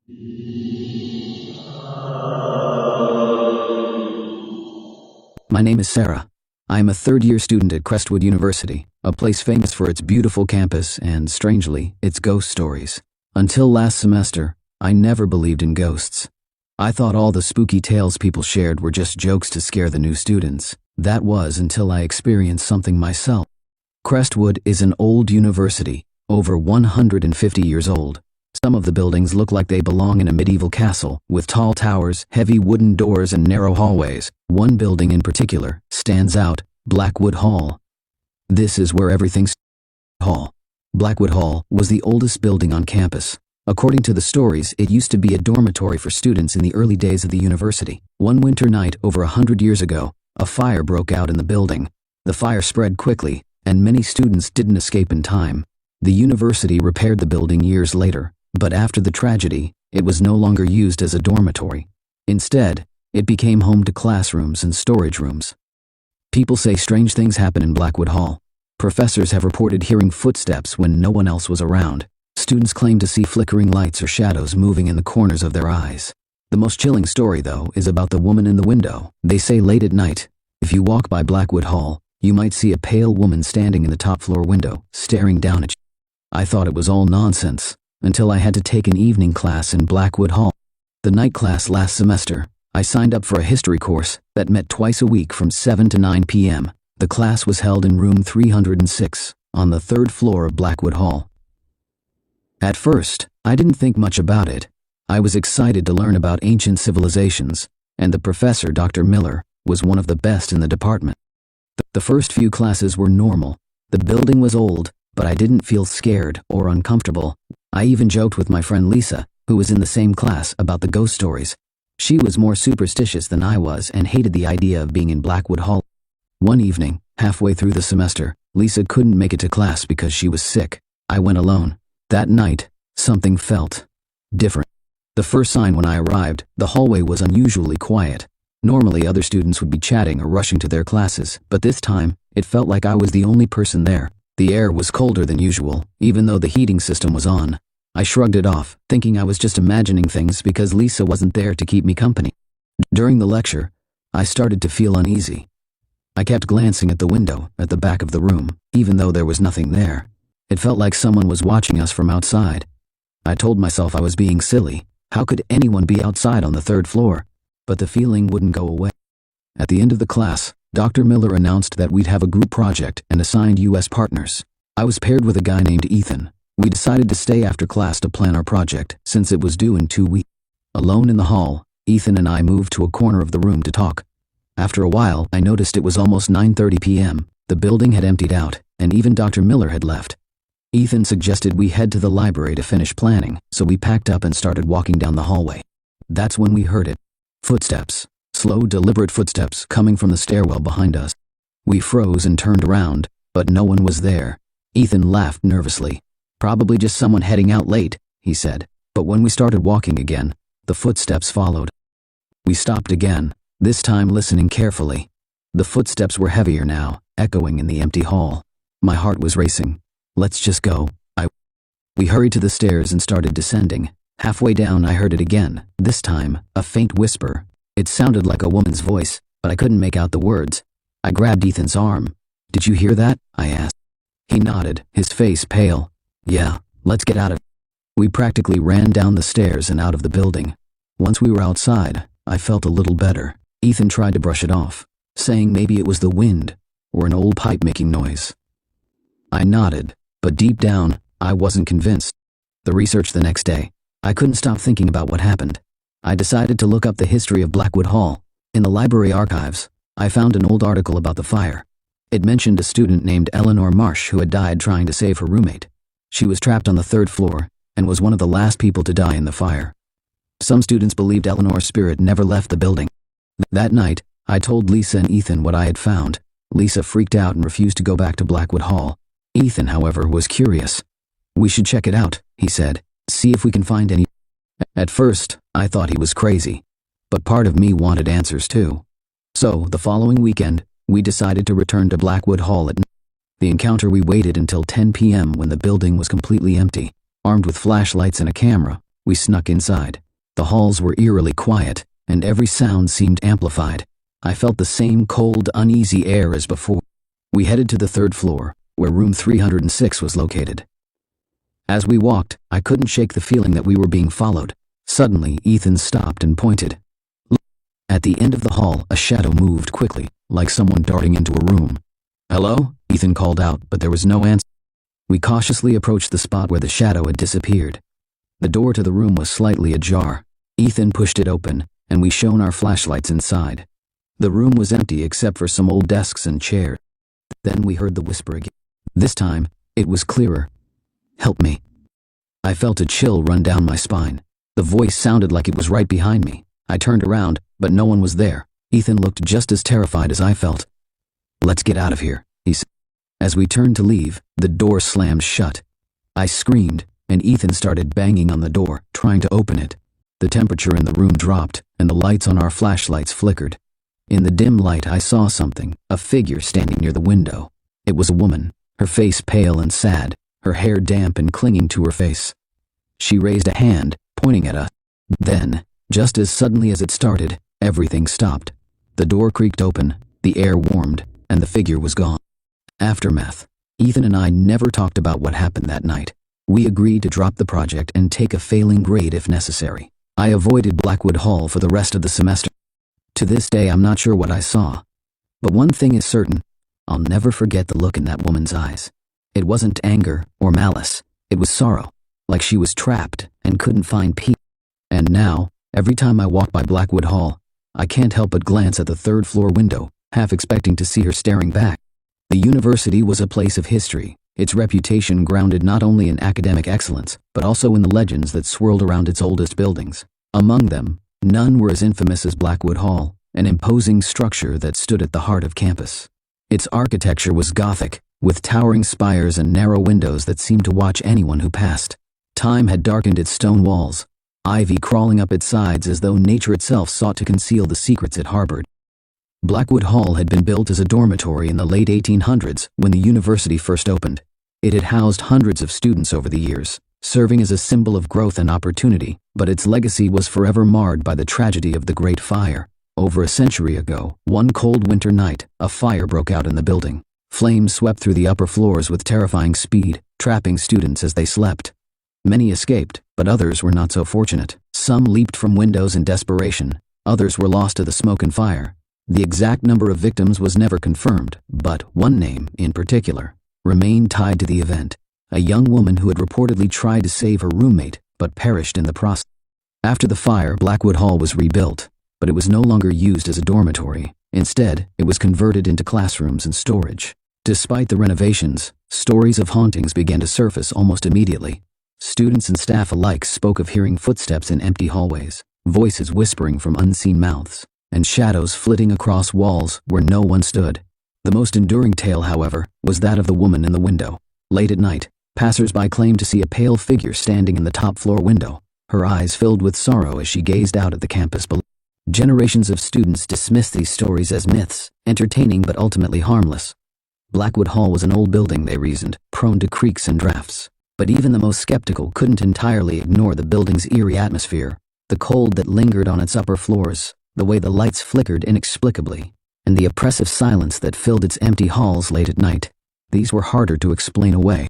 My name is Sarah. I am a third-year student at Crestwood University, a place famous for its beautiful campus and, strangely, its ghost stories. Until last semester, I never believed in ghosts. I thought all the spooky tales people shared were just jokes to scare the new students. That was until I experienced something myself. Crestwood is an old university, over 150 years old. Some of the buildings look like they belong in a medieval castle, with tall towers, heavy wooden doors, and narrow hallways. One building in particular stands out, Blackwood Hall. This is where everything started. Blackwood Hall was the oldest building on campus. According to the stories, it used to be a dormitory for students in the early days of the university. One winter night over 100 years ago, a fire broke out in the building. The fire spread quickly, and many students didn't escape in time. The university repaired the building years later, but after the tragedy, it was no longer used as a dormitory. Instead, it became home to classrooms and storage rooms. People say strange things happen in Blackwood Hall. Professors have reported hearing footsteps when no one else was around. Students claim to see flickering lights or shadows moving in the corners of their eyes. The most chilling story, though, is about the woman in the window. They say late at night, if you walk by Blackwood Hall, you might see a pale woman standing in the top floor window, staring down at you. I thought it was all nonsense, until I had to take an evening class in Blackwood Hall. The night class last semester, I signed up for a history course that met twice a week from 7 to 9 p.m. The class was held in room 306, on the third floor of Blackwood Hall. At first, I didn't think much about it. I was excited to learn about ancient civilizations, and the professor, Dr. Miller, was one of the best in the department. The first few classes were normal. The building was old, but I didn't feel scared or uncomfortable. I even joked with my friend Lisa, who was in the same class, about the ghost stories. She was more superstitious than I was and hated the idea of being in Blackwood Hall. One evening, halfway through the semester, Lisa couldn't make it to class because she was sick. I went alone. That night, something felt different. The first sign when I arrived, the hallway was unusually quiet. Normally, other students would be chatting or rushing to their classes, but this time, it felt like I was the only person there. The air was colder than usual, even though the heating system was on. I shrugged it off, thinking I was just imagining things because Lisa wasn't there to keep me company. During the lecture, I started to feel uneasy. I kept glancing at the window at the back of the room, even though there was nothing there. It felt like someone was watching us from outside. I told myself I was being silly. How could anyone be outside on the third floor? But the feeling wouldn't go away. At the end of the class, Dr. Miller announced that we'd have a group project and assigned U.S. partners. I was paired with a guy named Ethan. We decided to stay after class to plan our project, since it was due in 2 weeks. Alone in the hall, Ethan and I moved to a corner of the room to talk. After a while, I noticed it was almost 9:30 p.m. The building had emptied out, and even Dr. Miller had left. Ethan suggested we head to the library to finish planning, so we packed up and started walking down the hallway. That's when we heard it. Footsteps. Slow, deliberate footsteps coming from the stairwell behind us. We froze and turned around, but no one was there. Ethan laughed nervously. Probably just someone heading out late, he said. But when we started walking again, the footsteps followed. We stopped again, this time listening carefully. The footsteps were heavier now, echoing in the empty hall. My heart was racing. Let's just go. We hurried to the stairs and started descending. Halfway down, I heard it again, this time, a faint whisper. It sounded like a woman's voice, but I couldn't make out the words. I grabbed Ethan's arm. "Did you hear that?" I asked. He nodded, his face pale. "Yeah, let's get out of here." We practically ran down the stairs and out of the building. Once we were outside, I felt a little better. Ethan tried to brush it off, saying maybe it was the wind or an old pipe making noise. I nodded, but deep down, I wasn't convinced. The research the next day, I couldn't stop thinking about what happened. I decided to look up the history of Blackwood Hall. In the library archives, I found an old article about the fire. It mentioned a student named Eleanor Marsh who had died trying to save her roommate. She was trapped on the third floor and was one of the last people to die in the fire. Some students believed Eleanor's spirit never left the building. That night, I told Lisa and Ethan what I had found. Lisa freaked out and refused to go back to Blackwood Hall. Ethan, however, was curious. "We should check it out," he said. "See if we can find any." At first, I thought he was crazy, but part of me wanted answers too. So, the following weekend, we decided to return to Blackwood Hall at night. The encounter, we waited until 10 p.m. when the building was completely empty. Armed with flashlights and a camera, We snuck inside. The halls were eerily quiet, and every sound seemed amplified. I felt the same cold, uneasy air as before. We headed to the third floor, where room 306 was located. As we walked, I couldn't shake the feeling that we were being followed. Suddenly, Ethan stopped and pointed. At the end of the hall, a shadow moved quickly, like someone darting into a room. "Hello?" Ethan called out, but there was no answer. We cautiously approached the spot where the shadow had disappeared. The door to the room was slightly ajar. Ethan pushed it open, and we shone our flashlights inside. The room was empty except for some old desks and chairs. Then we heard the whisper again. This time, it was clearer. "Help me." I felt a chill run down my spine. The voice sounded like it was right behind me. I turned around, but no one was there. Ethan looked just as terrified as I felt. "Let's get out of here," he said. As we turned to leave, the door slammed shut. I screamed, and Ethan started banging on the door, trying to open it. The temperature in the room dropped, and the lights on our flashlights flickered. In the dim light, I saw something, a figure standing near the window. It was a woman, her face pale and sad, her hair damp and clinging to her face. She raised a hand, pointing at us. Then, just as suddenly as it started, everything stopped. The door creaked open, the air warmed, and the figure was gone. Aftermath. Ethan and I never talked about what happened that night. We agreed to drop the project and take a failing grade if necessary. I avoided Blackwood Hall for the rest of the semester. To this day, I'm not sure what I saw. But one thing is certain, I'll never forget the look in that woman's eyes. It wasn't anger or malice, it was sorrow, like she was trapped and couldn't find peace. And now, every time I walk by Blackwood Hall, I can't help but glance at the third-floor window, half expecting to see her staring back. The university was a place of history, its reputation grounded not only in academic excellence, but also in the legends that swirled around its oldest buildings. Among them, none were as infamous as Blackwood Hall, an imposing structure that stood at the heart of campus. Its architecture was Gothic, with towering spires and narrow windows that seemed to watch anyone who passed. Time had darkened its stone walls, ivy crawling up its sides as though nature itself sought to conceal the secrets it harbored. Blackwood Hall had been built as a dormitory in the late 1800s when the university first opened. It had housed hundreds of students over the years, serving as a symbol of growth and opportunity, but its legacy was forever marred by the tragedy of the Great Fire. Over a century ago, one cold winter night, a fire broke out in the building. Flames swept through the upper floors with terrifying speed, trapping students as they slept. Many escaped, but others were not so fortunate. Some leaped from windows in desperation, others were lost to the smoke and fire. The exact number of victims was never confirmed, but one name, in particular, remained tied to the event. A young woman who had reportedly tried to save her roommate, but perished in the process. After the fire, Blackwood Hall was rebuilt, but it was no longer used as a dormitory. Instead, it was converted into classrooms and storage. Despite the renovations, stories of hauntings began to surface almost immediately. Students and staff alike spoke of hearing footsteps in empty hallways, voices whispering from unseen mouths, and shadows flitting across walls where no one stood. The most enduring tale, however, was that of the woman in the window. Late at night, passers-by claimed to see a pale figure standing in the top-floor window, her eyes filled with sorrow as she gazed out at the campus below. Generations of students dismissed these stories as myths, entertaining but ultimately harmless. Blackwood Hall was an old building, they reasoned, prone to creaks and drafts. But even the most skeptical couldn't entirely ignore the building's eerie atmosphere, the cold that lingered on its upper floors, the way the lights flickered inexplicably, and the oppressive silence that filled its empty halls late at night. These were harder to explain away.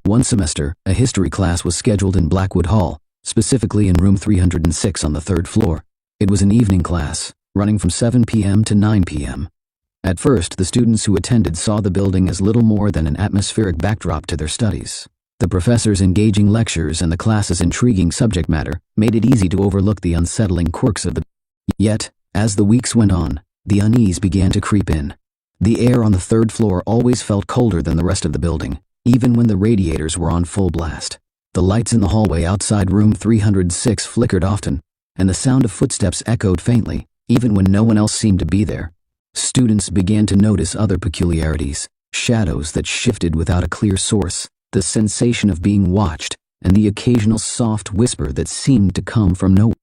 One semester, a history class was scheduled in Blackwood Hall, specifically in room 306 on the third floor. It was an evening class, running from 7 p.m. to 9 p.m. At first, the students who attended saw the building as little more than an atmospheric backdrop to their studies. The professor's engaging lectures and the class's intriguing subject matter made it easy to overlook the unsettling quirks of the. Yet, as the weeks went on, the unease began to creep in. The air on the third floor always felt colder than the rest of the building, even when the radiators were on full blast. The lights in the hallway outside room 306 flickered often, and the sound of footsteps echoed faintly, even when no one else seemed to be there. Students began to notice other peculiarities, shadows that shifted without a clear source, the sensation of being watched, and the occasional soft whisper that seemed to come from nowhere.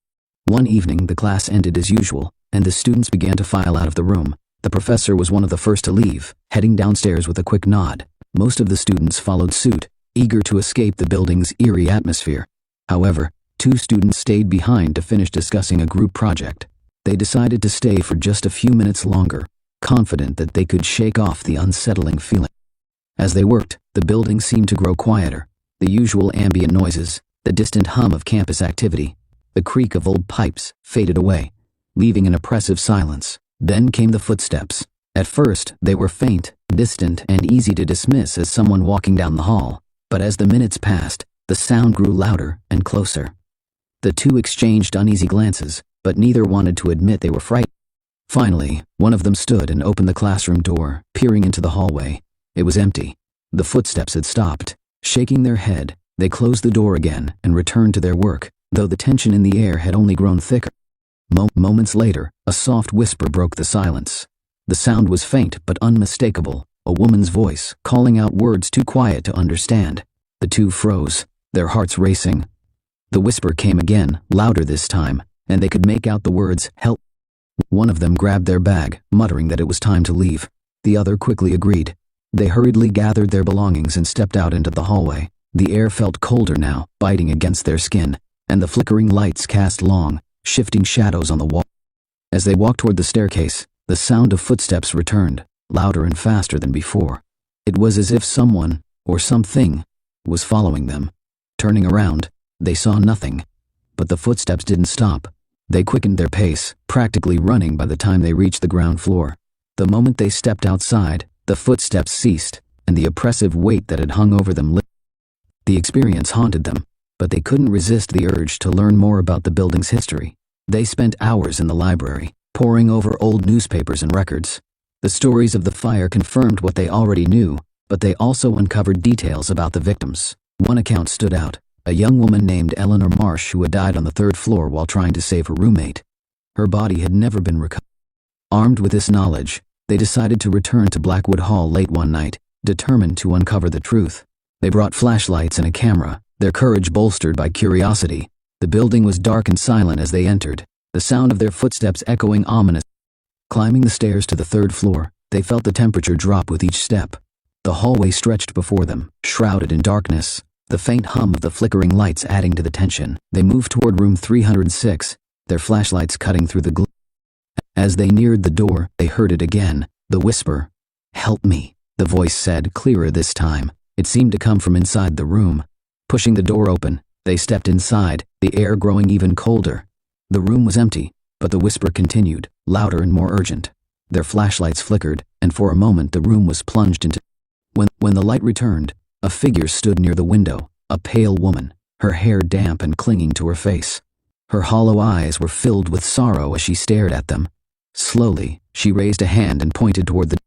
One evening, the class ended as usual, and the students began to file out of the room. The professor was one of the first to leave, heading downstairs with a quick nod. Most of the students followed suit, eager to escape the building's eerie atmosphere. However, 2 students stayed behind to finish discussing a group project. They decided to stay for just a few minutes longer, confident that they could shake off the unsettling feeling. As they worked, the building seemed to grow quieter. The usual ambient noises, the distant hum of campus activity, the creak of old pipes faded away, leaving an oppressive silence. Then came the footsteps. At first, they were faint, distant, and easy to dismiss as someone walking down the hall. But as the minutes passed, the sound grew louder and closer. The 2 exchanged uneasy glances, but neither wanted to admit they were frightened. Finally, one of them stood and opened the classroom door, peering into the hallway. It was empty. The footsteps had stopped. Shaking their head, they closed the door again and returned to their work, though the tension in the air had only grown thicker. Moments later, a soft whisper broke the silence. The sound was faint but unmistakable, a woman's voice calling out words too quiet to understand. The 2 froze, their hearts racing. The whisper came again, louder this time, and they could make out the words, "Help." One of them grabbed their bag, muttering that it was time to leave. The other quickly agreed. They hurriedly gathered their belongings and stepped out into the hallway. The air felt colder now, biting against their skin, and the flickering lights cast long, shifting shadows on the wall. As they walked toward the staircase, the sound of footsteps returned, louder and faster than before. It was as if someone, or something, was following them. Turning around, they saw nothing. But the footsteps didn't stop. They quickened their pace, practically running by the time they reached the ground floor. The moment they stepped outside, the footsteps ceased, and the oppressive weight that had hung over them lifted. The experience haunted them, but they couldn't resist the urge to learn more about the building's history. They spent hours in the library, poring over old newspapers and records. The stories of the fire confirmed what they already knew, but they also uncovered details about the victims. One account stood out, a young woman named Eleanor Marsh who had died on the 3rd floor while trying to save her roommate. Her body had never been recovered. Armed with this knowledge, they decided to return to Blackwood Hall late one night, determined to uncover the truth. They brought flashlights and a camera, their courage bolstered by curiosity. The building was dark and silent as they entered, the sound of their footsteps echoing ominous. Climbing the stairs to the 3rd floor, they felt the temperature drop with each step. The hallway stretched before them, shrouded in darkness, the faint hum of the flickering lights adding to the tension. They moved toward room 306, their flashlights cutting through the gloom. As they neared the door, they heard it again, the whisper. "Help me," the voice said, clearer this time. It seemed to come from inside the room. Pushing the door open, they stepped inside, the air growing even colder. The room was empty, but the whisper continued, louder and more urgent. Their flashlights flickered, and for a moment the room was plunged into. When the light returned, a figure stood near the window, a pale woman, her hair damp and clinging to her face. Her hollow eyes were filled with sorrow as she stared at them. Slowly, she raised a hand and pointed toward the.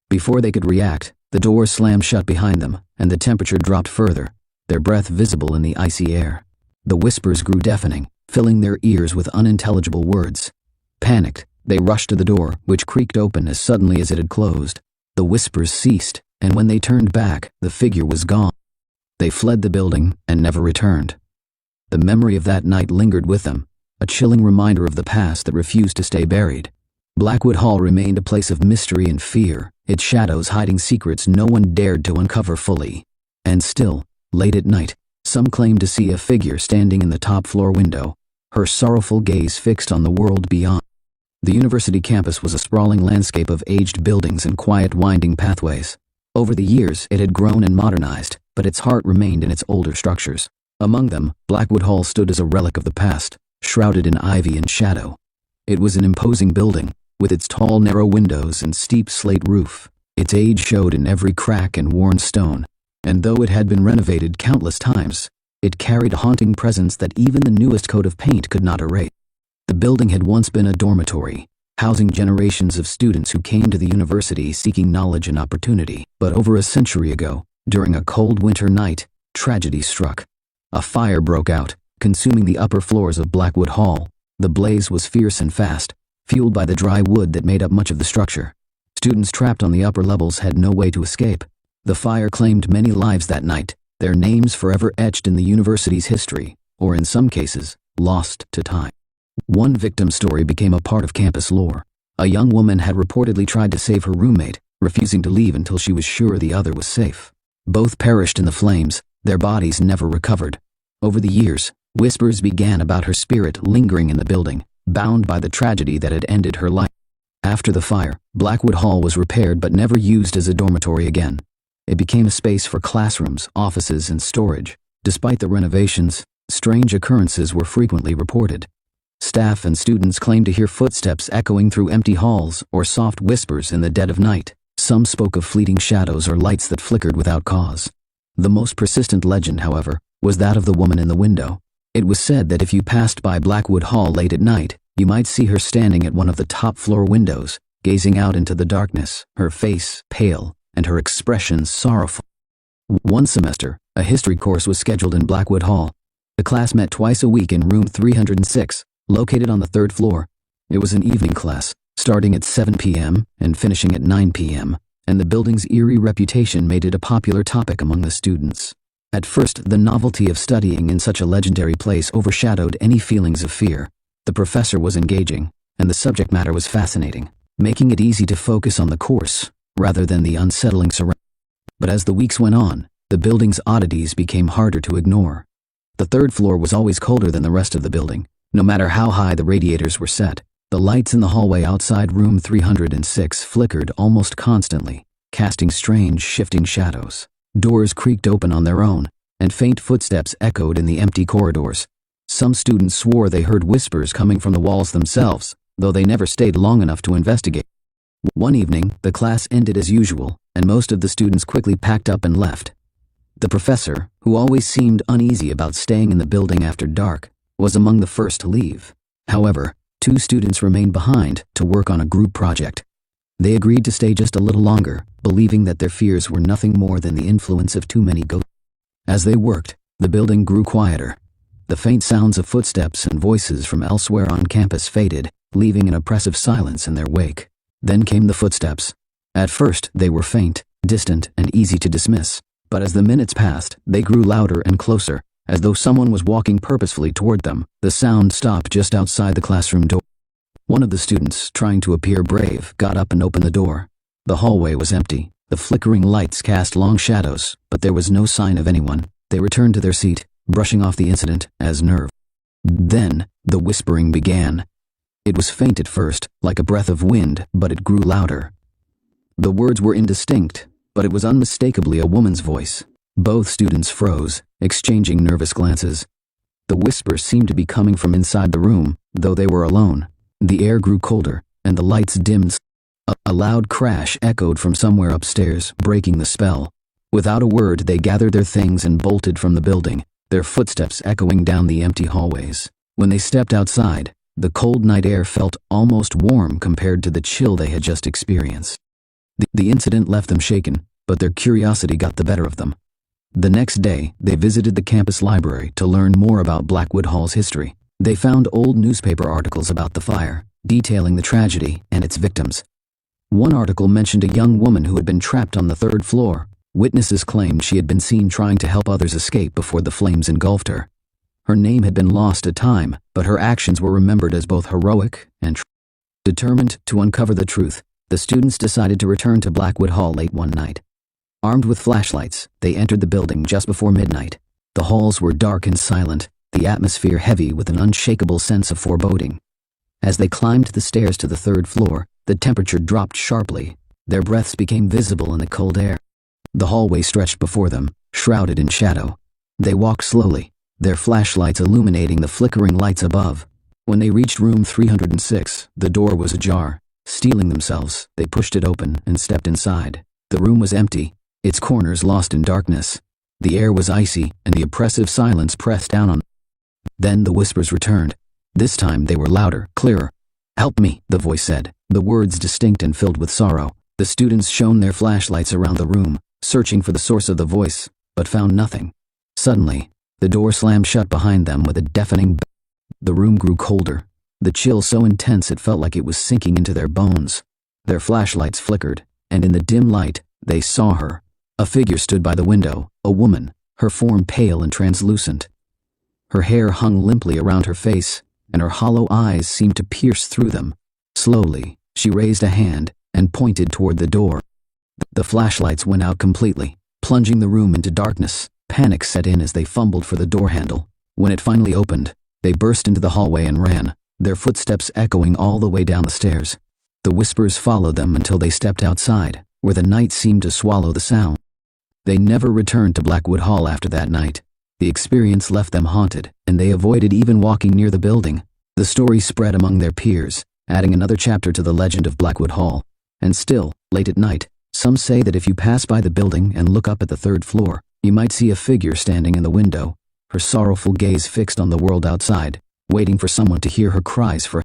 Before they could react, the door slammed shut behind them, and the temperature dropped further, their breath visible in the icy air. The whispers grew deafening, filling their ears with unintelligible words. Panicked, they rushed to the door, which creaked open as suddenly as it had closed. The whispers ceased, and when they turned back, the figure was gone. They fled the building and never returned. The memory of that night lingered with them, a chilling reminder of the past that refused to stay buried. Blackwood Hall remained a place of mystery and fear, its shadows hiding secrets no one dared to uncover fully. And still, late at night, some claimed to see a figure standing in the top floor window, her sorrowful gaze fixed on the world beyond. The university campus was a sprawling landscape of aged buildings and quiet winding pathways. Over the years, it had grown and modernized, but its heart remained in its older structures. Among them, Blackwood Hall stood as a relic of the past, shrouded in ivy and shadow. It was an imposing building, with its tall, narrow windows and steep slate roof. Its age showed in every crack and worn stone, and though it had been renovated countless times, it carried a haunting presence that even the newest coat of paint could not erase. The building had once been a dormitory, housing generations of students who came to the university seeking knowledge and opportunity. But over a century ago, during a cold winter night, tragedy struck. A fire broke out, consuming the upper floors of Blackwood Hall. The blaze was fierce and fast, fueled by the dry wood that made up much of the structure. Students trapped on the upper levels had no way to escape. The fire claimed many lives that night, their names forever etched in the university's history, or in some cases, lost to time. One victim story became a part of campus lore. A young woman had reportedly tried to save her roommate, refusing to leave until she was sure the other was safe. Both perished in the flames, their bodies never recovered. Over the years, Whispers began about her spirit lingering in the building, bound by the tragedy that had ended her life. After the fire, Blackwood Hall was repaired but never used as a dormitory again. It became a space for classrooms, offices, and storage. Despite the renovations, strange occurrences were frequently reported. Staff and students claimed to hear footsteps echoing through empty halls or soft whispers in the dead of night. Some spoke of fleeting shadows or lights that flickered without cause. The most persistent legend, however, was that of the woman in the window. It was said that if you passed by Blackwood Hall late at night, you might see her standing at one of the top-floor windows, gazing out into the darkness, her face pale and her expression sorrowful. One semester, a history course was scheduled in Blackwood Hall. The class met twice a week in room 306, located on the third floor. It was an evening class, starting at 7 p.m. and finishing at 9 p.m., and the building's eerie reputation made it a popular topic among the students. At first, the novelty of studying in such a legendary place overshadowed any feelings of fear. The professor was engaging, and the subject matter was fascinating, making it easy to focus on the course rather than the unsettling surroundings. But as the weeks went on, the building's oddities became harder to ignore. The third floor was always colder than the rest of the building, no matter how high the radiators were set. The lights in the hallway outside room 306 flickered almost constantly, casting strange, shifting shadows. Doors creaked open on their own, and faint footsteps echoed in the empty corridors. Some students swore they heard whispers coming from the walls themselves, though they never stayed long enough to investigate. One evening, the class ended as usual, and most of the students quickly packed up and left. The professor, who always seemed uneasy about staying in the building after dark, was among the first to leave. However, 2 students remained behind to work on a group project. They agreed to stay just a little longer, believing that their fears were nothing more than the influence of too many ghosts. As they worked, the building grew quieter. The faint sounds of footsteps and voices from elsewhere on campus faded, leaving an oppressive silence in their wake. Then came the footsteps. At first, they were faint, distant, and easy to dismiss, but as the minutes passed, they grew louder and closer, as though someone was walking purposefully toward them. The sound stopped just outside the classroom door. One of the students, trying to appear brave, got up and opened the door. The hallway was empty. The flickering lights cast long shadows, but there was no sign of anyone. They returned to their seat, brushing off the incident as nerve. Then, the whispering began. It was faint at first, like a breath of wind, but it grew louder. The words were indistinct, but it was unmistakably a woman's voice. Both students froze, exchanging nervous glances. The whispers seemed to be coming from inside the room, though they were alone. The air grew colder, and the lights dimmed. A loud crash echoed from somewhere upstairs, breaking the spell. Without a word, they gathered their things and bolted from the building, their footsteps echoing down the empty hallways. When they stepped outside, the cold night air felt almost warm compared to the chill they had just experienced. The incident left them shaken, but their curiosity got the better of them. The next day, they visited the campus library to learn more about Blackwood Hall's history. They found old newspaper articles about the fire, detailing the tragedy and its victims. One article mentioned a young woman who had been trapped on the third floor. Witnesses claimed she had been seen trying to help others escape before the flames engulfed her. Her name had been lost to time, but her actions were remembered as both heroic and determined to uncover the truth. The students decided to return to Blackwood Hall late one night. Armed with flashlights, they entered the building just before midnight. The halls were dark and silent, the atmosphere heavy with an unshakable sense of foreboding. As they climbed the stairs to the third floor, the temperature dropped sharply. Their breaths became visible in the cold air. The hallway stretched before them, shrouded in shadow. They walked slowly, their flashlights illuminating the flickering lights above. When they reached room 306, the door was ajar. Steeling themselves, they pushed it open and stepped inside. The room was empty, its corners lost in darkness. The air was icy, and the oppressive silence pressed down on them. Then the whispers returned. This time they were louder, clearer. "Help me," the voice said, the words distinct and filled with sorrow. The students shone their flashlights around the room, searching for the source of the voice, but found nothing. Suddenly, the door slammed shut behind them with a deafening bang. The room grew colder, the chill so intense it felt like it was sinking into their bones. Their flashlights flickered, and in the dim light, they saw her. A figure stood by the window, a woman, her form pale and translucent. Her hair hung limply around her face, and her hollow eyes seemed to pierce through them. Slowly, she raised a hand and pointed toward the door. The flashlights went out completely, plunging the room into darkness. Panic set in as they fumbled for the door handle. When it finally opened, they burst into the hallway and ran, their footsteps echoing all the way down the stairs. The whispers followed them until they stepped outside, where the night seemed to swallow the sound. They never returned to Blackwood Hall after that night. The experience left them haunted, and they avoided even walking near the building. The story spread among their peers, adding another chapter to the legend of Blackwood Hall. And still, late at night, some say that if you pass by the building and look up at the third floor, you might see a figure standing in the window, her sorrowful gaze fixed on the world outside, waiting for someone to hear her cries for